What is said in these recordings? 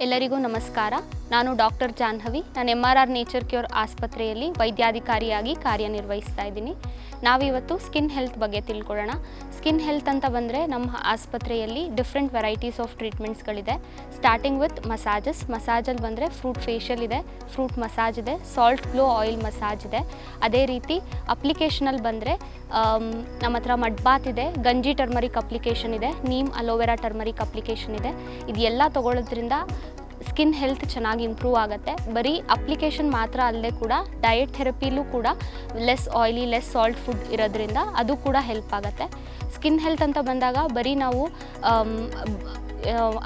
ಎಲ್ಲರಿಗೂ ನಮಸ್ಕಾರ. ನಾನು ಡಾಕ್ಟರ್ ಜಾಹ್ನವಿ. ನಾನು MRR ನೇಚರ್ ಕ್ಯೂರ್ ಆಸ್ಪತ್ರೆಯಲ್ಲಿ ವೈದ್ಯಾಧಿಕಾರಿಯಾಗಿ ಕಾರ್ಯನಿರ್ವಹಿಸ್ತಾ ಇದ್ದೀನಿ. ನಾವಿವತ್ತು ಸ್ಕಿನ್ ಹೆಲ್ತ್ ಬಗ್ಗೆ ತಿಳ್ಕೊಳ್ಳೋಣ. ಸ್ಕಿನ್ ಹೆಲ್ತ್ ಅಂತ ಬಂದರೆ ನಮ್ಮ ಆಸ್ಪತ್ರೆಯಲ್ಲಿ ಡಿಫ್ರೆಂಟ್ ವೆರೈಟೀಸ್ ಆಫ್ ಟ್ರೀಟ್ಮೆಂಟ್ಸ್ಗಳಿದೆ. ಸ್ಟಾರ್ಟಿಂಗ್ ವಿತ್ ಮಸಾಜಲ್ಲಿ ಬಂದರೆ ಫ್ರೂಟ್ ಫೇಶಿಯಲ್ ಇದೆ, ಫ್ರೂಟ್ ಮಸಾಜ್ ಇದೆ, ಸಾಲ್ಟ್ ಗ್ಲೋ ಆಯಿಲ್ ಮಸಾಜ್ ಇದೆ. ಅದೇ ರೀತಿ ಅಪ್ಲಿಕೇಶನಲ್ಲಿ ಬಂದರೆ ನಮ್ಮ ಹತ್ರ ಮಡ್ ಬಾತ್ ಇದೆ, ಗಂಜಿ ಟರ್ಮರಿಕ್ ಅಪ್ಲಿಕೇಶನ್ ಇದೆ, ನೀಮ್ ಅಲೋವೆರಾ ಟರ್ಮರಿಕ್ ಅಪ್ಲಿಕೇಶನ್ ಇದೆ. ಇದೆಲ್ಲ ತೊಗೊಳ್ಳೋದ್ರಿಂದ ಸ್ಕಿನ್ ಹೆಲ್ತ್ ಚೆನ್ನಾಗಿ ಇಂಪ್ರೂವ್ ಆಗುತ್ತೆ. ಬರೀ ಅಪ್ಲಿಕೇಶನ್ ಮಾತ್ರ ಅಲ್ಲದೆ ಕೂಡ ಡಯಟ್ ಥೆರಪಿಲೂ ಕೂಡ less oily less salt food ಇರೋದ್ರಿಂದ ಅದು ಕೂಡ ಹೆಲ್ಪ್ ಆಗುತ್ತೆ. ಸ್ಕಿನ್ ಹೆಲ್ತ್ ಅಂತ ಬಂದಾಗ ಬರೀ ನಾವು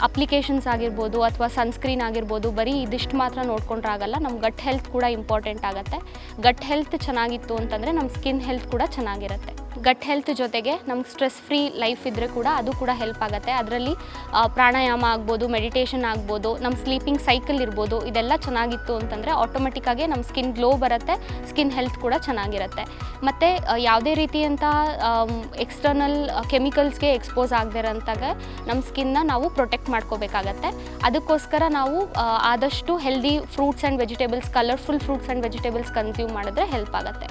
ಅಪ್ಲಿಕೇಶನ್ಸ್ ಆಗಿರ್ಬೋದು ಅಥವಾ ಸನ್ಸ್ಕ್ರೀನ್ ಆಗಿರ್ಬೋದು ಬರೀ ಇದಿಷ್ಟು ಮಾತ್ರ ನೋಡ್ಕೊಂಡ್ರೆ ಆಗಲ್ಲ. ನಮ್ಮ ಗಟ್ ಹೆಲ್ತ್ ಕೂಡ ಇಂಪಾರ್ಟೆಂಟ್ ಆಗುತ್ತೆ. ಗಟ್ ಹೆಲ್ತ್ ಚೆನ್ನಾಗಿತ್ತು ಅಂತಂದರೆ ನಮ್ಮ ಸ್ಕಿನ್ ಹೆಲ್ತ್ ಕೂಡ ಚೆನ್ನಾಗಿರುತ್ತೆ. ಗಟ್ ಹೆಲ್ತ್ ಜೊತೆಗೆ ನಮ್ಗೆ ಸ್ಟ್ರೆಸ್ ಫ್ರೀ ಲೈಫ್ ಇದ್ದರೆ ಕೂಡ ಅದು ಕೂಡ ಹೆಲ್ಪ್ ಆಗುತ್ತೆ. ಅದರಲ್ಲಿ ಪ್ರಾಣಾಯಾಮ ಆಗ್ಬೋದು, ಮೆಡಿಟೇಷನ್ ಆಗ್ಬೋದು, ನಮ್ಮ ಸ್ಲೀಪಿಂಗ್ ಸೈಕಲ್ ಇರ್ಬೋದು. ಇದೆಲ್ಲ ಚೆನ್ನಾಗಿತ್ತು ಅಂತಂದರೆ ಆಟೋಮೆಟಿಕ್ಕಾಗಿ ನಮ್ಮ ಸ್ಕಿನ್ ಗ್ಲೋ ಬರುತ್ತೆ, ಸ್ಕಿನ್ ಹೆಲ್ತ್ ಕೂಡ ಚೆನ್ನಾಗಿರುತ್ತೆ. ಮತ್ತು ಯಾವುದೇ ರೀತಿಯಂಥ ಎಕ್ಸ್ಟರ್ನಲ್ ಕೆಮಿಕಲ್ಸ್ಗೆ ಎಕ್ಸ್ಪೋಸ್ ಆಗದೇ ಇರೋಂತಾಗ ನಮ್ಮ ಸ್ಕಿನ್ನ ನಾವು ಪ್ರೊಟೆಕ್ಟ್ ಮಾಡ್ಕೋಬೇಕಾಗತ್ತೆ. ಅದಕ್ಕೋಸ್ಕರ ನಾವು ಆದಷ್ಟು healthy fruits and vegetables, colourful fruits and vegetables consume ಮಾಡಿದ್ರೆ ಹೆಲ್ಪ್ ಆಗುತ್ತೆ.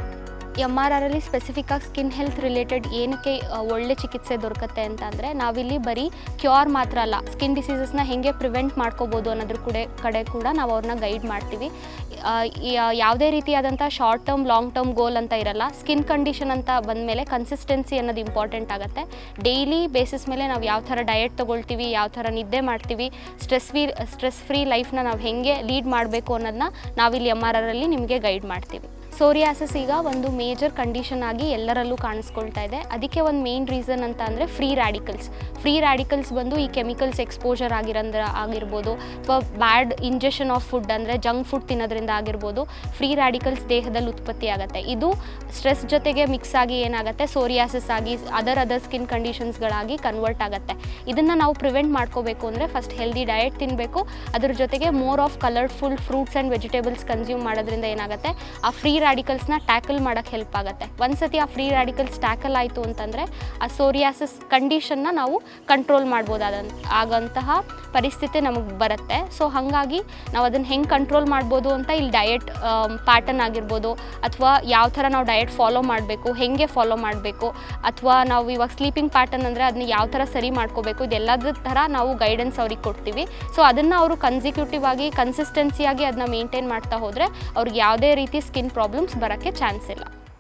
MRRಲ್ಲಿ ಸ್ಪೆಸಿಫಿಕ್ಕಾಗಿ ಸ್ಕಿನ್ ಹೆಲ್ತ್ ರಿಲೇಟೆಡ್ ಏನಕ್ಕೆ ಒಳ್ಳೆ ಚಿಕಿತ್ಸೆ ದೊರಕುತ್ತೆ ಅಂತ ಅಂದರೆ ನಾವಿಲ್ಲಿ ಬರೀ ಕ್ಯೂರ್ ಮಾತ್ರ ಅಲ್ಲ, ಸ್ಕಿನ್ ಡಿಸೀಸಸ್ನ ಹೇಗೆ ಪ್ರಿವೆಂಟ್ ಮಾಡ್ಕೋಬೋದು ಅನ್ನೋದ್ರ ಕಡೆ ಕೂಡ ನಾವು ಅವ್ರನ್ನ ಗೈಡ್ ಮಾಡ್ತೀವಿ. ಯಾವುದೇ ರೀತಿಯಾದಂಥ short term long term goal ಅಂತ ಇರಲ್ಲ. ಸ್ಕಿನ್ ಕಂಡೀಷನ್ ಅಂತ ಬಂದಮೇಲೆ ಕನ್ಸಿಸ್ಟೆನ್ಸಿ ಅನ್ನೋದು ಇಂಪಾರ್ಟೆಂಟ್ ಆಗುತ್ತೆ. ಡೈಲಿ ಬೇಸಿಸ್ ಮೇಲೆ ನಾವು ಯಾವ ಥರ ಡಯಟ್ ತೊಗೊಳ್ತೀವಿ, ಯಾವ ಥರ ನಿದ್ದೆ ಮಾಡ್ತೀವಿ, ಸ್ಟ್ರೆಸ್ ಫ್ರೀ ಲೈಫ್ನ ನಾವು ಹೇಗೆ ಲೀಡ್ ಮಾಡಬೇಕು ಅನ್ನೋದನ್ನ ನಾವಿಲ್ಲಿ MRRಲ್ಲಿ ನಿಮಗೆ ಗೈಡ್ ಮಾಡ್ತೀವಿ. ಸೋರಿಯಾಸಿಸ್ ಈಗ ಒಂದು ಮೇಜರ್ ಕಂಡೀಷನ್ ಆಗಿ ಎಲ್ಲರಲ್ಲೂ ಕಾಣಿಸ್ಕೊಳ್ತಾ ಇದೆ. ಅದಕ್ಕೆ ಒಂದು ಮೇನ್ ರೀಸನ್ ಅಂತ ಅಂದರೆ ಫ್ರೀ ರ್ಯಾಡಿಕಲ್ಸ್ ಬಂದು ಈ ಕೆಮಿಕಲ್ಸ್ ಎಕ್ಸ್ಪೋಜರ್ ಆಗಿರ್ಬೋದು ಅಥವಾ ಬ್ಯಾಡ್ ಇಂಜೆಕ್ಷನ್ ಆಫ್ ಫುಡ್ ಅಂದರೆ ಜಂಕ್ ಫುಡ್ ತಿನ್ನೋದ್ರಿಂದ ಆಗಿರ್ಬೋದು ಫ್ರೀ ರ್ಯಾಡಿಕಲ್ಸ್ ದೇಹದಲ್ಲಿ ಉತ್ಪತ್ತಿ ಆಗುತ್ತೆ. ಇದು ಸ್ಟ್ರೆಸ್ ಜೊತೆಗೆ ಮಿಕ್ಸ್ ಆಗಿ ಏನಾಗುತ್ತೆ ಸೋರಿಯಾಸಿಸ್ ಆಗಿ ಅದರ್ ಸ್ಕಿನ್ ಕಂಡೀಷನ್ಸ್ಗಳಾಗಿ ಕನ್ವರ್ಟ್ ಆಗುತ್ತೆ. ಇದನ್ನು ನಾವು ಪ್ರಿವೆಂಟ್ ಮಾಡ್ಕೋಬೇಕು ಅಂದರೆ ಫಸ್ಟ್ ಹೆಲ್ದಿ ಡಯಟ್ ತಿನ್ನಬೇಕು. ಅದ್ರ ಜೊತೆಗೆ more of colourful fruits and vegetables consume ಮಾಡೋದ್ರಿಂದ ಏನಾಗುತ್ತೆ ಆ ಫ್ರೀ ರ್ಯಾಡಿಕಲ್ಸ್ನ ಟ್ಯಾಕಲ್ ಮಾಡೋಕ್ಕೆ ಹೆಲ್ಪ್ ಆಗುತ್ತೆ. ಒಂದ್ಸತಿ ಆ ಫ್ರೀ ರ್ಯಾಡಿಕಲ್ಸ್ ಟ್ಯಾಕಲ್ ಆಯಿತು ಅಂತಂದರೆ ಆ ಸೋರಿಯಾಸಿಸ್ ಕಂಡೀಷನ್ನ ನಾವು ಕಂಟ್ರೋಲ್ ಆಗೋಂತಹ ಪರಿಸ್ಥಿತಿ ನಮಗೆ ಬರುತ್ತೆ. ಸೊ ಹಾಗಾಗಿ ನಾವು ಅದನ್ನು ಹೆಂಗೆ ಕಂಟ್ರೋಲ್ ಮಾಡ್ಬೋದು ಅಂತ ಇಲ್ಲಿ ಡಯಟ್ ಪ್ಯಾಟರ್ನ್ ಆಗಿರ್ಬೋದು ಅಥವಾ ಯಾವ ಥರ ನಾವು ಡಯಟ್ ಫಾಲೋ ಮಾಡಬೇಕು, ಹೇಗೆ ಫಾಲೋ ಮಾಡಬೇಕು, ಅಥವಾ ನಾವು ಇವಾಗ ಸ್ಲೀಪಿಂಗ್ ಪ್ಯಾಟರ್ನ್ ಅಂದರೆ ಅದನ್ನ ಯಾವ ಥರ ಸರಿ ಮಾಡ್ಕೋಬೇಕು, ಇದೆಲ್ಲದ್ರ ಥರ ನಾವು ಗೈಡೆನ್ಸ್ ಅವ್ರಿಗೆ ಕೊಡ್ತೀವಿ. ಸೊ ಅದನ್ನು ಅವರು ಕನ್ಸಿಕ್ಯೂಟಿವ್ ಆಗಿ ಕನ್ಸಿಸ್ಟೆನ್ಸಿಯಾಗಿ ಅದನ್ನ ಮೇಂಟೈನ್ ಮಾಡ್ತಾ ಹೋದರೆ ಅವ್ರಿಗೆ ಯಾವುದೇ ರೀತಿ ಸ್ಕಿನ್ ಪ್ರಾಬ್ಲಮ್ಸ್ ಬರೋಕ್ಕೆ ಚಾನ್ಸ್ ಇಲ್ಲ.